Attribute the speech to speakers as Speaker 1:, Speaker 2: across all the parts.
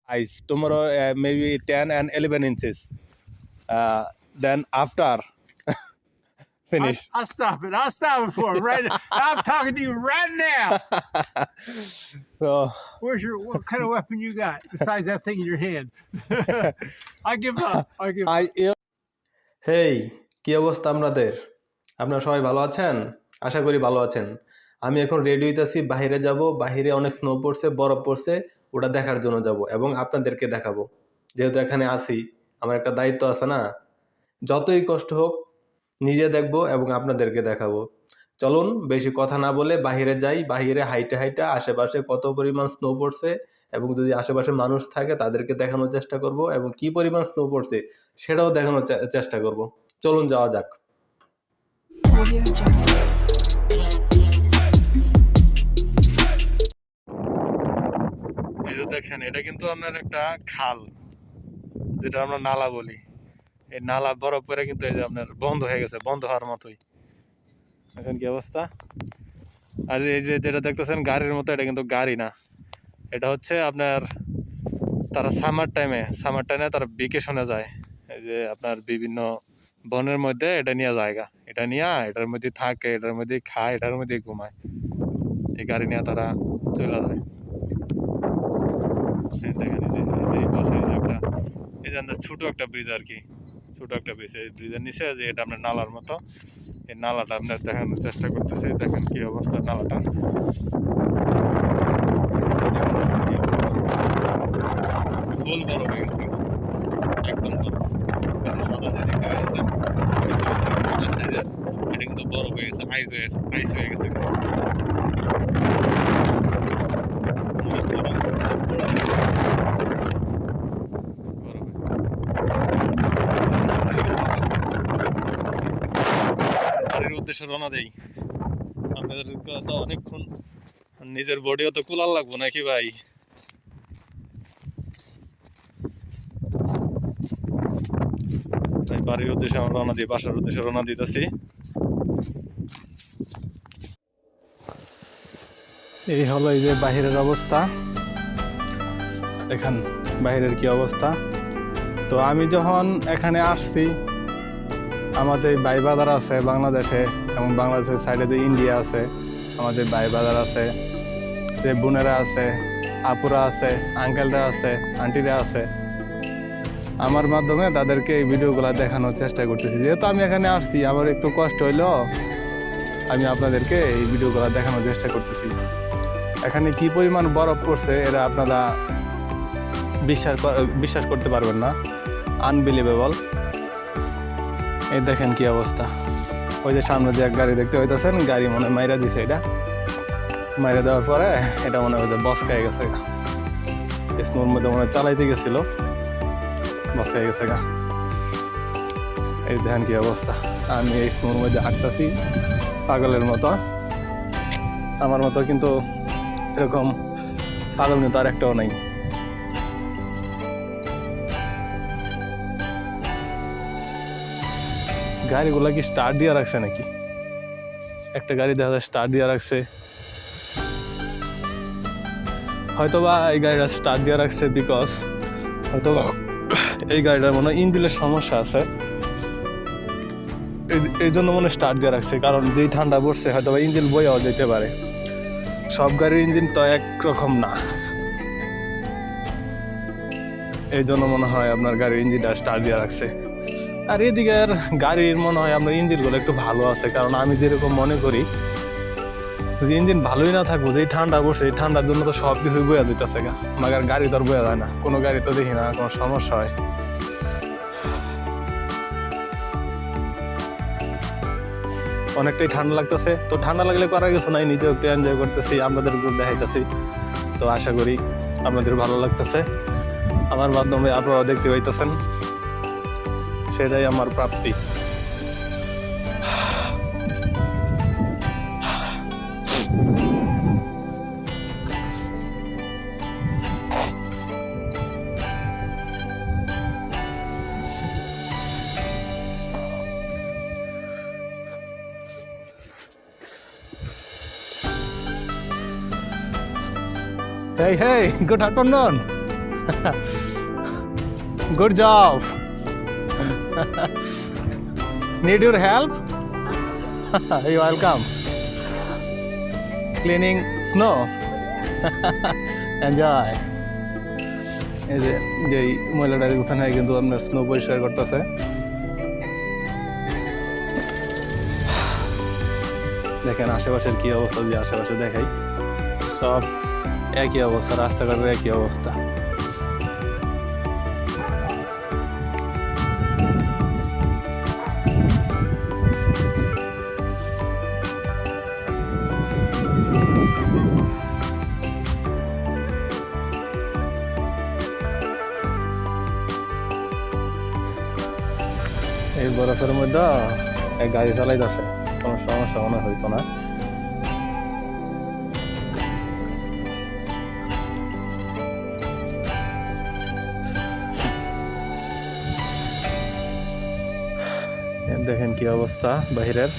Speaker 1: ice. Tomorrow maybe 10 and 11 inches. Then after finish.
Speaker 2: I'll stop it. I'll stop it for him right now. I'm talking to you right now.
Speaker 1: So
Speaker 2: What kind of weapon you got besides that thing in your hand? I give up.
Speaker 3: হেই, কি অবস্থা আপনাদের? আপনারা সবাই ভালো আছেন? আশা করি ভালো আছেন। আমি এখন রেডি হইতাছি, বাইরে যাব। বাইরে অনেক স্নো পড়ছে, বরফ পড়ছে, ওটা দেখার জন্য যাব এবং আপনাদেরকে দেখাবো। যেহেতু এখানে আছি, আমার একটা দায়িত্ব আছে না? যতই কষ্ট হোক নিজে দেখবো এবং আপনাদেরকে দেখাবো। চলুন বেশি কথা না বলে বাইরে যাই। বাইরে হাইটে হাইটে আশেপাশে কত পরিমাণ স্নো পড়ছে এবং যদি আশেপাশে মানুষ থাকে তাদেরকে দেখানোর চেষ্টা করব এবং কি পরিমাণ স্নো পড়ছে সেটাও দেখানোর চেষ্টা করব। চলুন যাওয়া যাক।
Speaker 1: এই যে দেখেন, এটা কিন্তু আপনার একটা খাল, যেটা আমরা নালা বলি। এই নালা বরফ পরে কিন্তু এই যে আপনার বন্ধ হয়ে গেছে, বন্ধ হওয়ার মতোই। এখন কি অবস্থা? আর এই যে যেটা দেখতেছেন গাড়ির মতো, এটা কিন্তু গাড়ি না, এটা হচ্ছে আপনার তারা সামার টাইমে তারা ভেকেশনে যায়। এই যে আপনার বিভিন্ন বনের মধ্যে এটা নিয়ে জায়গা, এটা নিয়ে এটার মধ্যে থাকে, এটার মধ্যে খায়, এটার মধ্যে ঘুমায়। এই গাড়ি নিয়ে তারা চলে যায়। দেখেন এই পাশে একটা, এই যে ছোট একটা ব্রিজ আর কি, ছোট একটা ব্রিজ। এই ব্রিজের নিচে যে এটা আপনার নালার মতো, এই নালাটা আপনার দেখানোর চেষ্টা করতেছি। দেখেন কি অবস্থা নালাটা। ফুল বরফ হয়ে গেছে, একদম বরফ। সাদা যে দেখতে পাচ্ছেন, এটা কিন্তু বরফ হয়ে গেছে, আইস হয়ে গেছে। বাড়ির উদ্দেশ্যে রওনা দেই। আপনাদের তো অনেকক্ষণ নিজের বডিও তো কুলার লাগবো নাকি ভাই? বাড়ির উদ্দেশ্যে আমরা রওনা দিই, বাসার উদ্দেশ্যে রওনা দিতেছি। এই হলো এই যে বাহিরের অবস্থা, দেখেন বাহিরের কি অবস্থা। তো আমি যখন এখানে আসছি, আমাদের ভাই বাজার আছে বাংলাদেশে এবং বাংলাদেশের সাইডে যে ইন্ডিয়া আছে, আমাদের ভাই বাজার আছে, যে বোনেরা আছে, আপুরা আছে, আঙ্কেলরা আছে, আন্টিরা আছে। আমার মাধ্যমে তাদেরকে এই ভিডিওগুলো দেখানোর চেষ্টা করতেছি। যেহেতু আমি এখানে আসছি, আমার একটু কষ্ট হইলেও আমি আপনাদেরকে এই ভিডিওগুলো দেখানোর চেষ্টা করতেছি। এখানে কি পরিমাণ বরফ পড়ছে এটা আপনারা বিশ্বাস করতে পারবেন না, আনবিলিভেবল। এই দেখেন কি অবস্থা। ওই যে সামনে যে এক গাড়ি দেখতে পাইতেছেন, গাড়ি মনে মাইরা দিছে। এটা মাইরা দেওয়ার পরে এটা মনে হয় বসকায় গেছে, স্নোর মধ্যে মনে চালাইতে গেছিল, বসকায় গেছে গা। এই দেখেন কি অবস্থা। আমি এই স্নোর মধ্যে হাঁটতেছি পাগলের মতো। আমার মতো কিন্তু এরকম পাগল কিন্তু আর একটাও নাই। গাড়িগুলা কি স্টার্ট দিয়ে রাখছে নাকি? একটা গাড়ি দেখা যায় স্টার্ট দিয়ে রাখছে, হয়তোবা এই গাড়িটা স্টার্ট দিয়ে রাখছে বিকজ হয়তো এই গাড়িটার মনে হয় ইঞ্জিনের সমস্যা আছে, এই জন্য মনে স্টার্ট দিয়ে রাখছে। কারণ যেই ঠান্ডা পড়ছে হয়তোবা ইঞ্জিন বইয়াও যেতে পারে। সব গাড়ির ইঞ্জিন তো একরকম না, এই জন্য মনে হয় আপনার গাড়ির ইঞ্জিনটা স্টার্ট দিয়ে রাখছে। আর এদিকের গাড়ির মনে হয় আপনার ইঞ্জিনগুলো একটু ভালো আছে, কারণ আমি যেরকম মনে করি যে ইঞ্জিন ভালোই না থাকবো, যে ঠান্ডা পড়ছে এই ঠান্ডার জন্য তো সব কিছু বইয়া দিতেছে গা। মাগার গাড়ি তো আর বইয়া যায় না, কোনো গাড়ি তো দেখি না কোনো সমস্যা হয়। অনেকটাই ঠান্ডা লাগতেছে, তো ঠান্ডা লাগলে করার কিছু নাই, নিজেও একটু এনজয় করতেছি, আপনাদের গ্রুপ দেখাইতেছি। তো আশা করি আপনাদের ভালো লাগতেছে, আমার মাধ্যমে আপনারা দেখতে পাইতেছেন, সেটাই আমার প্রাপ্তি। Hey, good afternoon. Good job. Need your help? You're welcome. Cleaning snow. Enjoy. এই যে যেই ময়লাটার ওখানে কিন্তু আপনার স্নো পরিষ্কার করতেছে। দেখেন আশেপাশের কি অবস্থা, যে আশেপাশে দেখাই সব একই অবস্থা, রাস্তাঘাটের একই অবস্থা। এই বরফের মধ্যে এক গাড়ি চালাইতেছে, কোনো সমস্যা মনে হইতো না। দেখেন কি অবস্থা বাহিরের।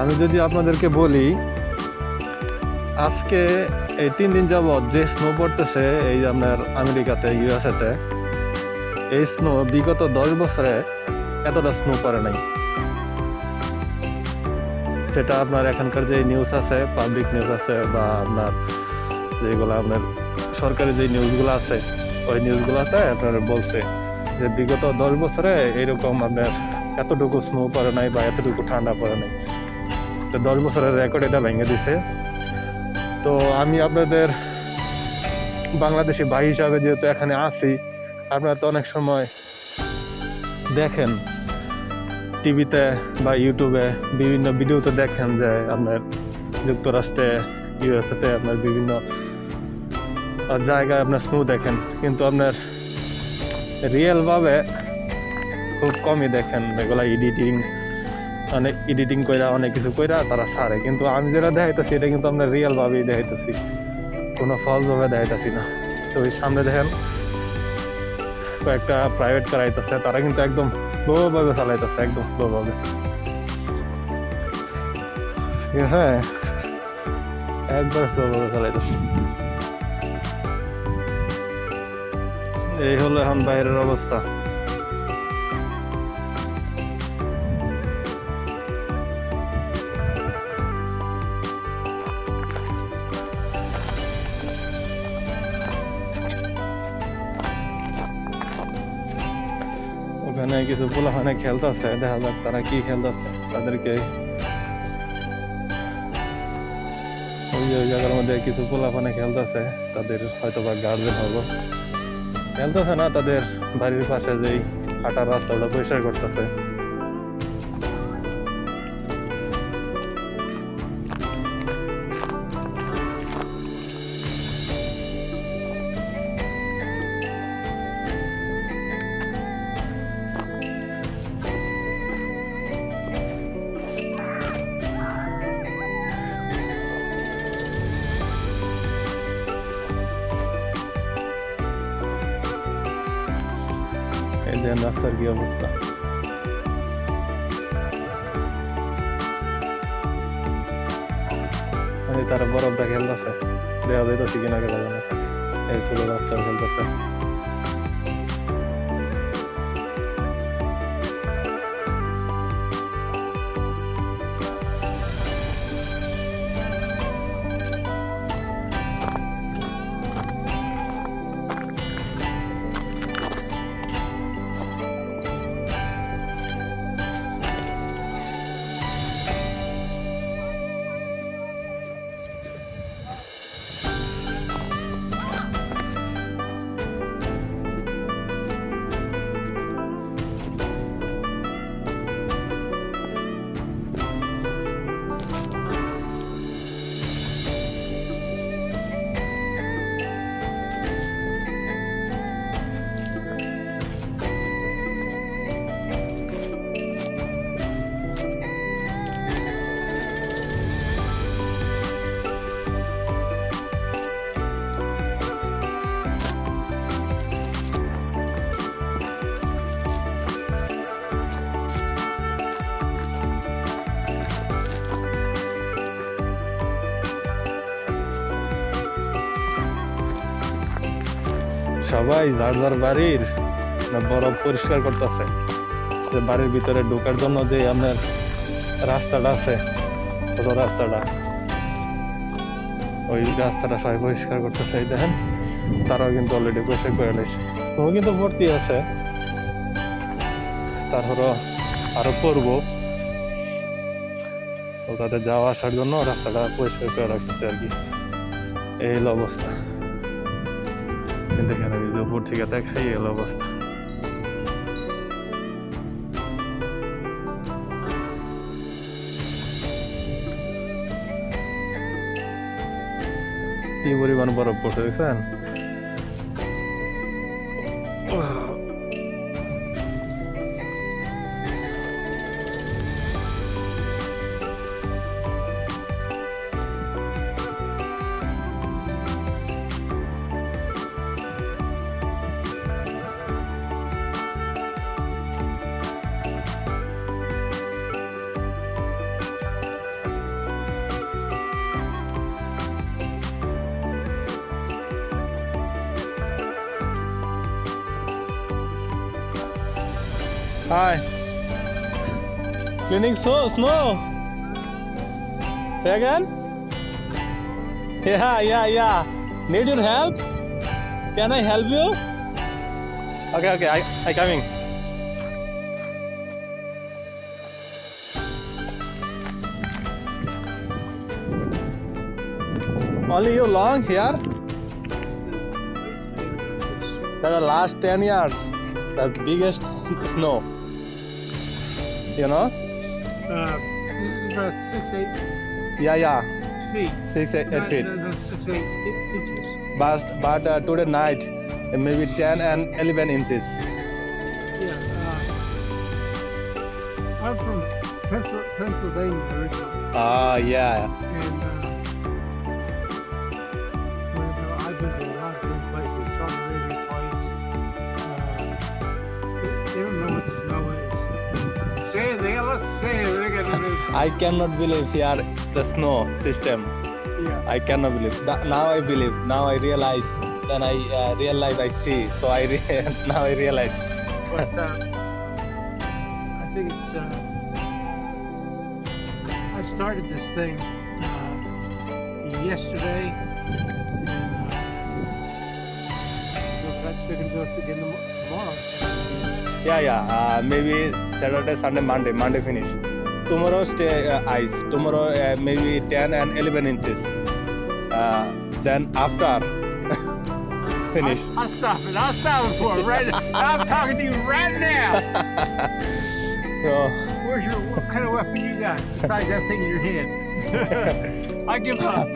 Speaker 1: আমি যদি আপনাদেরকে বলি, আজকে এই 3 দিন যাবৎ যে স্নো পড়তেছে এই আপনার আমেরিকাতে, ইউএসএতে, এই স্নো বিগত 10 বছরে এতটা স্নো পড়ে নাই। সেটা আপনার এখানকার যে নিউজ আছে, পাবলিক নিউজ আছে, বা আপনার যেগুলো আপনার সরকারি যে নিউজগুলো আছে, ওই নিউজগুলোতে আপনার বলছে যে বিগত 10 বছরে এইরকম আপনার এতটুকু স্নো পড়ে নাই বা এতটুকু ঠান্ডা পড়ে নাই। তো 10 বছরের রেকর্ড এটা ভেঙে দিছে। তো আমি আপনাদের বাংলাদেশি ভাই হিসাবে যেহেতু এখানে আছি, আপনারা তো অনেক সময় দেখেন টিভিতে বা ইউটিউবে বিভিন্ন ভিডিওতে দেখেন যে আপনার যুক্তরাষ্ট্রে, ইউএসএতে আপনার বিভিন্ন জায়গায় আপনার স্নো দেখেন, কিন্তু আপনার রিয়েলভাবে খুব কমই দেখেন। এগুলা অনেক এডিটিং কইরা অনেক কিছু কইরা তারা ছাড়ে, কিন্তু আমি যেটা দেখাইতেছি এটা কিন্তু আপনার রিয়েল ভাবেই দেখাইতেছি, কোনো ফলস ভাবে দেখাইতেছি না। তো ওই সামনে দেখেন কয়েকটা প্রাইভেট কার আইতেছে, তারা কিন্তু একদম স্লো ভাবে চালাইতেছে, একদম স্লো ভাবে, ঠিক আছে, একবার স্লো ভাবে চালাইতেছে। এই হলো এখন বাইরের অবস্থা। ওখানে কিছু পোলাপানে খেলতেছে, দেখা যাক তারা কি খেলতেছে। তাদেরকে ওই জায়গার মধ্যে কিছু পোলাপানে খেলতেছে, তাদের হয়তো বা গার্জেন হবো, খেলতেছে না, তাদের বাড়ির পাশে যেই হাঁটার রাস্তা ওটা পরিষ্কার করতেছে। এই যে রাস্তার কি অবস্থা। তারা বরফটা খেলতেছে, দেওয়া যাইতেছে কিনা কেনা জানে। এই ছোট বাচ্চা খেলতেছে। সবাই যার যার বাড়ির বরফ পরিষ্কার করতেছে, যে বাড়ির ভিতরে ঢোকার জন্য যে আপনার রাস্তাটা আছে, ছোট রাস্তাটা, ওই রাস্তাটা সবাই পরিষ্কার করতেছে। এই দেখেন, তারাও কিন্তু অলরেডি পরিষ্কার করে নিয়েছে। স্নো কিন্তু ভর্তি আছে, তারপরও আরো পড়বো, তো তাদের যাওয়া আসার জন্য রাস্তাটা পরিষ্কার করে রাখতেছে আর কি। এই হলো অবস্থা। দেখেন আমি যে উপর থেকে দেখাই, এই হলো অবস্থা। কি পরিমাণ বরফ পড়ছে দেখছেন? Hi. Cleaning snow. Say again? Yeah. Need your help? Can I help you? Okay. I coming. Only you long here? The last 10 years, the biggest snow. You know?
Speaker 2: This is about 6-8
Speaker 1: Yeah.
Speaker 2: feet.
Speaker 1: 6-8 feet.
Speaker 2: No, 6-8 inches.
Speaker 1: But today night, maybe 10 and 11 inches.
Speaker 2: Yeah. I'm from Pennsylvania originally.
Speaker 1: Yeah.
Speaker 2: And I've been to a lot of different places. Saudi Arabia twice. They don't know what snow is. Say it, let's say it.
Speaker 1: I cannot believe here the snow system.
Speaker 2: Yeah.
Speaker 1: I cannot believe. Now I believe. Now I realize. Then real life I see. So now I realize.
Speaker 2: But I think it's. I started this thing yesterday, and they're going to do it again tomorrow.
Speaker 1: Yeah. Maybe Saturday, Sunday, Monday finish. Tomorrow stay ice. Tomorrow maybe 10 and 11 inches. Then after finish.
Speaker 2: I'll stop it. I'll stop it for it right now. I'm talking to you right now.
Speaker 1: So,
Speaker 2: What kind of weapon you got besides that thing in your hand? I give up.